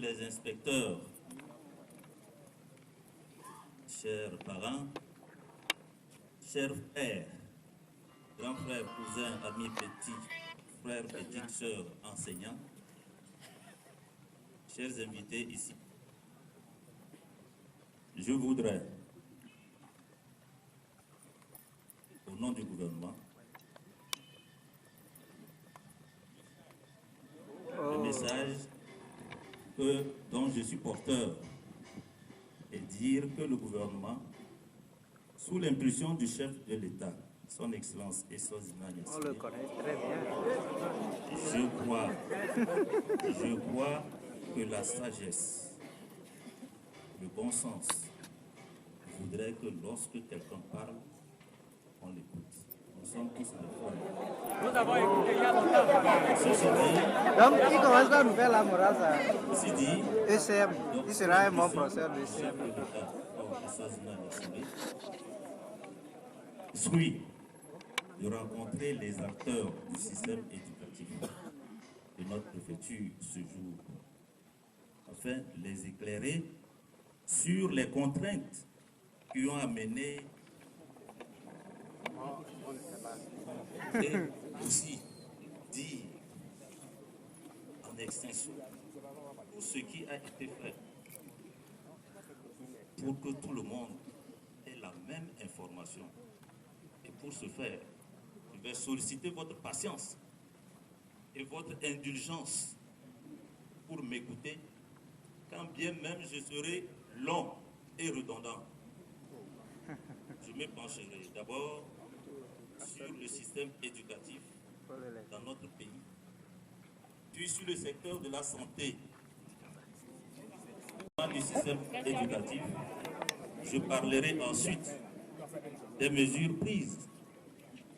les inspecteurs, chers parents, chers frères, grands frères, cousins, amis, petits frères, petites sœurs, enseignants, chers invités ici, je voudrais, au nom du gouvernement, le message dont je suis porteur est dire que le gouvernement, sous l'impulsion du chef de l'État, son Excellence et son Imam, on le connaît très bien. Je crois que la sagesse, le bon sens, voudrait que lorsque quelqu'un parle, on l'écoute. Nous sommes tous des frères. Nous avons écouté il y a longtemps. Donc, il commence à nous faire la morale, ça. Ceci dit, ECM, il sera un bon professeur de ECM. Fruit de rencontrer les acteurs du système éducatif de notre préfecture ce jour, afin de les éclairer sur les contraintes qui ont amené et aussi dire en extension tout ce qui a été fait pour que tout le monde ait la même information. Et pour ce faire, je vais solliciter votre patience et votre indulgence pour m'écouter, quand bien même je serai long et redondant. Je me pencherai d'abord sur le système éducatif dans notre pays, puis sur le secteur de la santé. Du système éducatif, je parlerai ensuite des mesures prises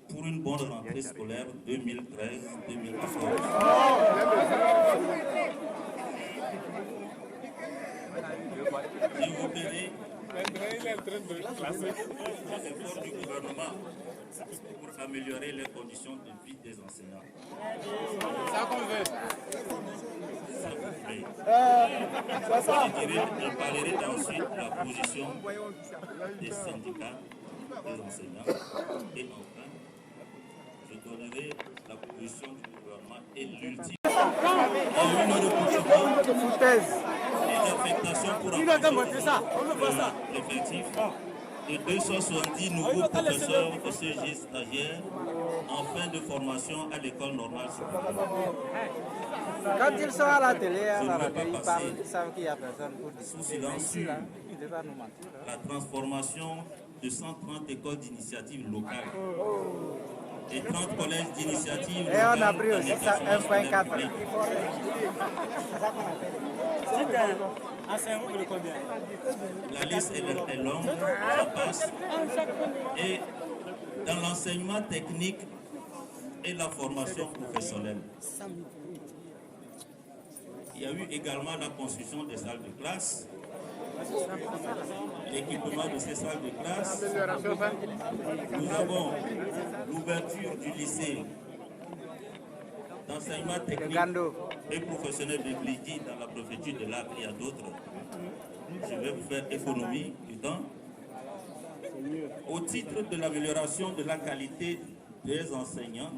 pour une bonne rentrée scolaire 2013-2014. J'évoquerai les efforts du gouvernement pour améliorer les conditions de vie des enseignants. Ça qu'on veut. Je parlerai ensuite de la position des syndicats des enseignants et enfin, je donnerai la position du gouvernement et l'ultime et l'affectation pour l'effectif de 270 nouveaux professeurs ECG stagiaires en fin de formation à l'école normale supérieure. Quand ils sont à la télé, ils parlent, ils savent qu'il n'y a personne pour Sous silence sur la transformation de 130 écoles d'initiative locale et 30 collèges d'initiative locale. Et on a pris aussi ça 1.4. La liste est longue, ça passe. Et dans l'enseignement technique et la formation professionnelle, il y a eu également la construction des salles de classe, l'équipement de ces salles de classe. Nous avons l'ouverture du lycée d'enseignement technique et professionnel de Glidi dans la préfecture de l'Arc. Il y a d'autres. Je vais vous faire économie du temps. Au titre de l'amélioration de la qualité des enseignants,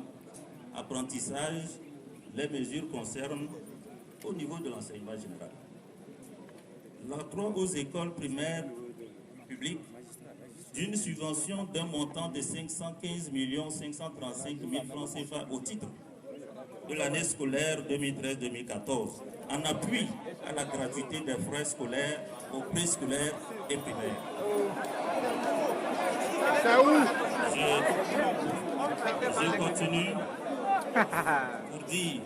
apprentissage, les mesures concernent au niveau de l'enseignement général. L'octroi aux écoles primaires publiques d'une subvention d'un montant de 515 535 000 francs CFA au titre de l'année scolaire 2013-2014, en appui à la gratuité des frais scolaires aux préscolaires et primaires. Je continue pour dire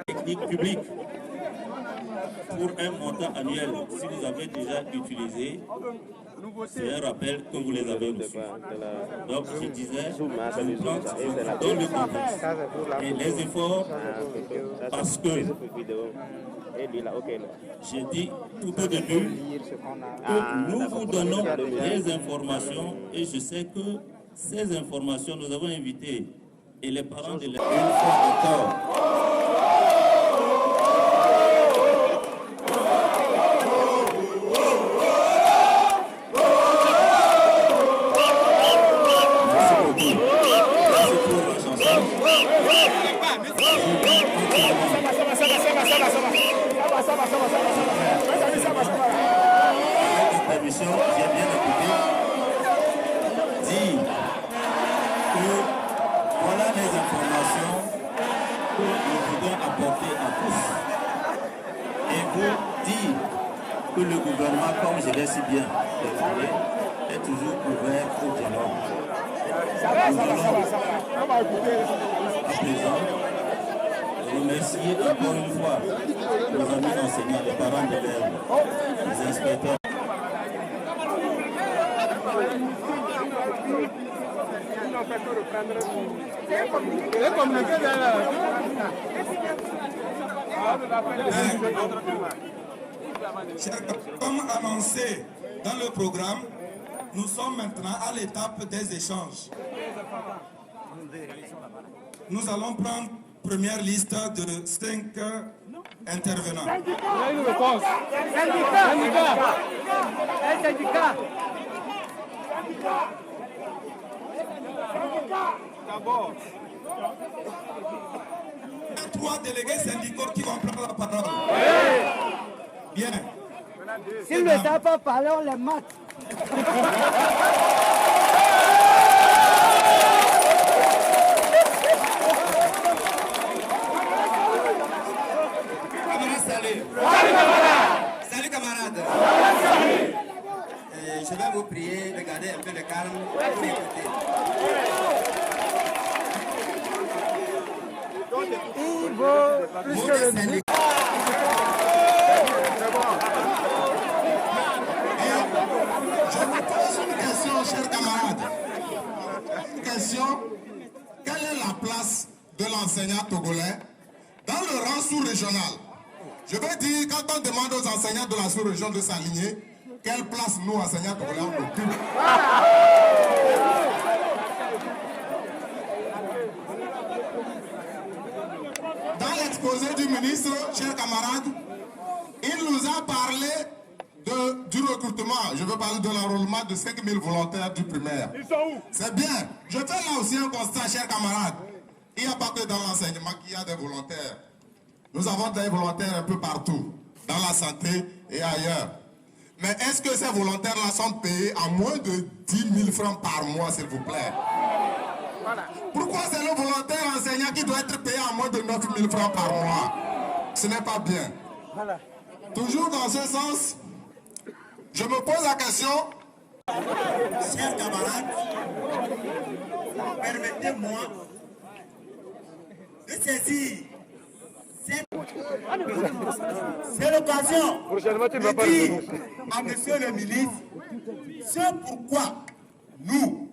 technique publique pour un montant annuel. Si vous avez déjà utilisé, c'est un rappel que vous les avez reçus. Donc je disais, dans le contexte et les efforts, parce que j'ai dit tout au début que nous vous donnons des informations et je sais que ces informations, nous avons invité et les parents de l'école une fois encore dire que voilà les informations que nous voudrons apporter à tous. Et vous dire que le gouvernement, comme je l'ai si bien déclaré, est toujours ouvert au dialogue. Nous allons à présent remercier encore une fois nos amis enseignants, les parents d'élèves, les inspecteurs. Comme annoncé dans le programme, nous sommes maintenant à l'étape des échanges. Nous allons prendre première liste de 5 intervenants. D'abord. 3 délégués syndicaux qui vont prendre la parole. Bien. S'ils ne savent pas parler, on les mate. Salut camarades. Je vais vous prier de garder un peu de calme pour écouter. Il vaut plus que le but. Je vous pose une question, chers camarades. Une question. Quelle est la place de l'enseignant togolais dans le rang sous-régional? Je veux dire, quand on demande aux enseignants de la sous-région de s'aligner, quelle place nous, enseignants togolais, on occupe? Dans l'exposé du ministre, chers camarades, il nous a parlé du recrutement. Je veux parler de l'enrôlement de 5000 volontaires du primaire. Ils sont où? C'est bien. Je fais là aussi un constat, chers camarades. Il n'y a pas que dans l'enseignement qu'il y a des volontaires. Nous avons des volontaires un peu partout, dans la santé et ailleurs. Mais est-ce que ces volontaires-là sont payés à moins de 10 000 francs par mois, s'il vous plaît? Pourquoi c'est le volontaire enseignant qui doit être payé à moins de 9 000 francs par mois? Ce n'est pas bien. Toujours dans ce sens, je me pose la question. Chers camarades, permettez-moi de saisir c'est l'occasion de dire à monsieur le ministre ce pourquoi nous,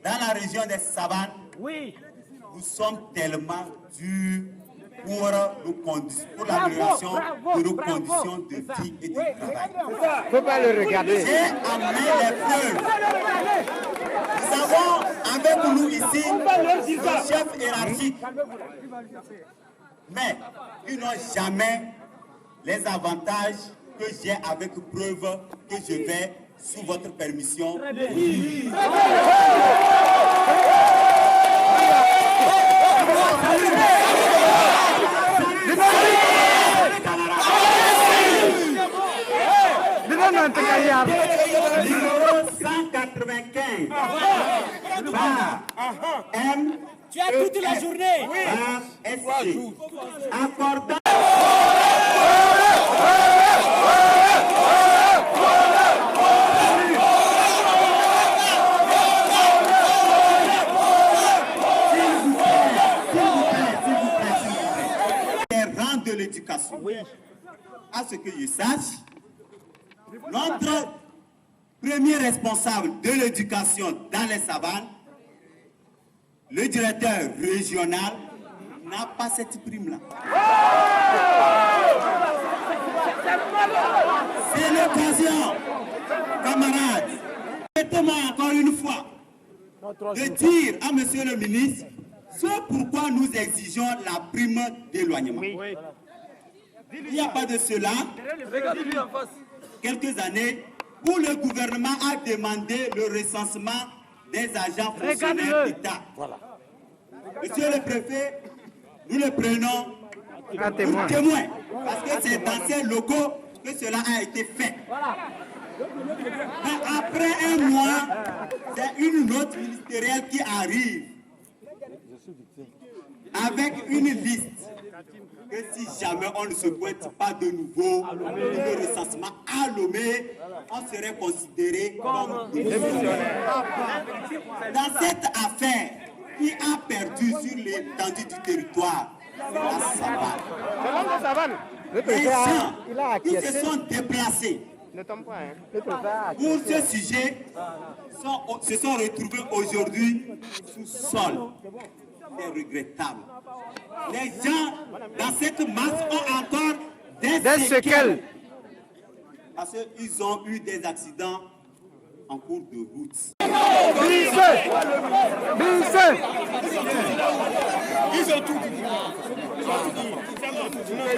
dans la région des Savanes, nous sommes tellement durs pour l'amélioration de nos conditions de vie et de travail. Faut pas le regarder. J'ai amené les preuves. Nous avons avec nous ici le chef hiérarchique. Mais ils n'ont jamais les avantages que j'ai avec preuve que je vais, sous votre permission, numéro 195 par M. Tu as toute la journée. par SC. Accordant les rangs de l'éducation. À ce que je sache, notre premier responsable de l'éducation dans les Savanes, le directeur régional, n'a pas cette prime-là. C'est l'occasion, camarades, permettez-moi encore une fois de dire à monsieur le ministre ce pourquoi nous exigeons la prime d'éloignement. Il n'y a pas de cela, quelques années, où le gouvernement a demandé le recensement des agents fonctionnaires d'État. Monsieur le préfet, nous le prenons pour témoin, parce que c'est dans ces locaux que cela a été fait. Mais après un mois, c'est une note ministérielle qui arrive avec une liste que si jamais on ne se pointe pas de nouveau le recensement à Lomé, on serait considéré comme démissionnaire. Dans cette affaire, qui a perdu sur l'étendue du territoire, la savane. Les gens qui se sont déplacés pour ce sujet se sont retrouvés aujourd'hui sous sol. C'est regrettable. Les gens dans cette masse ont encore des séquelles. Parce qu'ils ont eu des accidents en cours de route. Ils ont tout dit.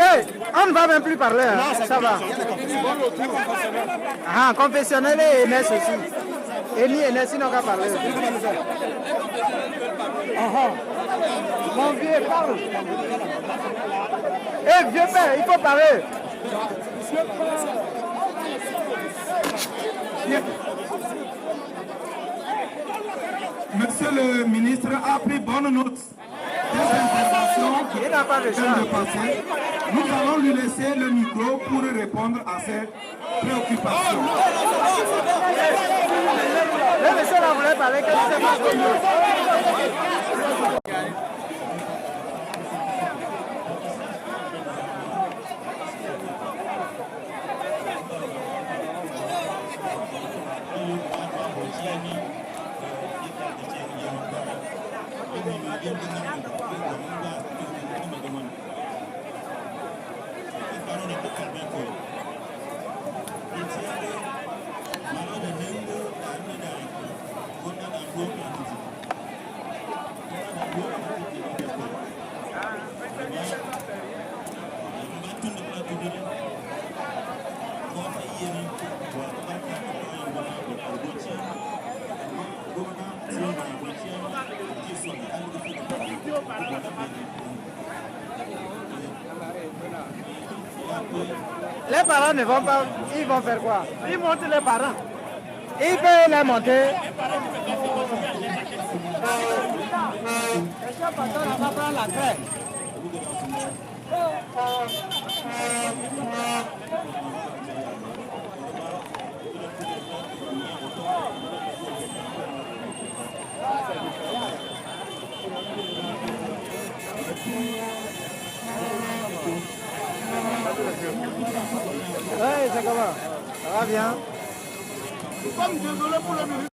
Hey, on ne va même plus parler, hein. Non, ça va. Ah, confessionnel et NS aussi. Et ni NS, ils n'ont qu'à parler. Mon vieux, parle. Eh, vieux père, il faut parler. Monsieur le ministre a pris bonne note des informations qui viennent de passer. Nous allons lui laisser le micro pour répondre à ses préoccupations. Le monsieur là voulait parler, que c'est pas connu. Les parents ne vont pas, ils vont faire quoi? Ils montent les parents. Ils peuvent les monter. Le chef patron va prendre la craie. Ouais, c'est comment? Ça va bien? Nous sommes désolés pour le ministre.